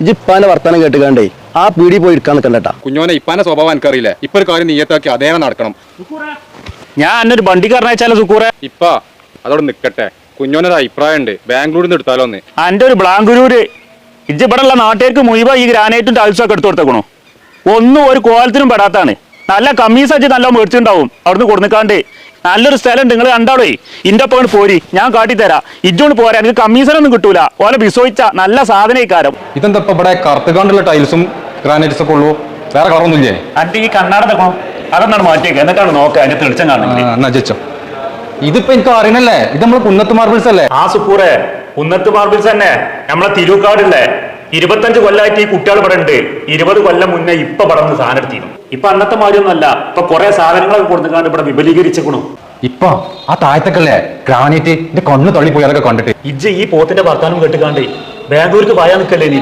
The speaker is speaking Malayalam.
ഇജിപ്പാന്റെ വർത്താനം കേട്ടുകാണ്ടേ ആ പീടി പോയി എടുക്കാൻ നിൽക്കണ്ടട്ടാ. കുഞ്ഞോനെ ഇപ്പാന്റെ സ്വഭാവം എനിക്കറിയില്ല. ഇപ്പൊ ഒരു കാര്യം നീയത്താക്കി അതേനെ നടക്കണം. ഞാൻ എന്നൊരു വണ്ടിക്കാരനയച്ചാലോ സുക്കൂറെ? ഇപ്പ അതോടെ നിക്കട്ടെ. കുഞ്ഞോനൊരു അഭിപ്രായം ഉണ്ട്, ബാംഗ്ലൂരിൽ നിന്ന് എടുത്താലോന്ന്. എന്റെ ഒരു ബ്ലാങ്കുരൂര് ഇജ്ജ് ഇവിടെ ഉള്ള നാട്ടുകാർക്ക് മുഴുവൻ ഈ ഗ്രാനൈറ്റും ടൈൽസും ഒക്കെ എടുത്തു കൊടുത്തേക്കണു. ഒന്നും ഒരു കോലത്തിനും പെടാത്താണ്. നല്ല കമ്മീസ് അജ്ജ് നല്ല മേടിച്ചിട്ടുണ്ടാവും അവിടുന്ന് കൊടുക്കാണ്ട്. നല്ലൊരു സ്ഥലം ഉണ്ട്, നിങ്ങൾ കണ്ടാളേ. ഇന്റെ ഒപ്പം പോരി, ഞാൻ കാട്ടിത്തരാം. ഇജ്ജോണ്ട് പോരാ, എനിക്ക് കമ്മീഷനൊന്നും കിട്ടൂല. ഓലെ വിസോയിച്ച നല്ല സാധനക്കാരം. ഇതെന്താ ഇവിടെ കറുത്തുകാണ്ടുള്ള ടൈൽസും ഗ്രാനൈറ്റ്സ് ഒക്കെ ഉള്ളൂ, വേറെ കളറൊന്നുമില്ലേ? അന്റെ ഈ കണ്ണാട തക്കണം അതൊന്നാണ് മാറ്റിയേക്ക്, എന്നിട്ടാണ് നോക്കുക അതിന്റെ തെളിച്ചം കാണുന്നത്. ഇതിപ്പോ എനിക്ക് അറിയണല്ലേ, ഇത് നമ്മളെ കുന്നത്ത് മാർബിൾസ് അല്ലേ? ആ സുക്കൂറെ, കുന്നത്ത് മാർബിൾസ് തന്നെ, നമ്മളെ തിരൂക്കാടില്ലേ. 25 കൊല്ലമായിട്ട് ഈ കുട്ടികൾ ഇവിടെ ഉണ്ട്. 20 കൊല്ലം മുന്നേ ഇപ്പൊ പടന്ന് സാധനം എടുത്തിരുന്നു. ഇപ്പൊ അന്നത്തെ മാതിരിയൊന്നും അല്ല. ഇപ്പൊ കുറെ സാധനങ്ങളൊക്കെ കൊടുത്തുകൊണ്ട് ഇവിടെ വിപുലീകരിച്ചേക്കണു. ഇപ്പൊ ആ താഴത്തൊക്കെ ഗ്രാനൈറ്റ് എന്റെ കണ്ണ് തള്ളി പോയി അതൊക്കെ കണ്ടിട്ട്. ഇജ്ജ് ഈ പോത്തിന്റെ വർത്താനം കേട്ടുകാണ്ട് ബാംഗ്ലൂർക്ക് പോയാൽ നിൽക്കല്ലേ നീ?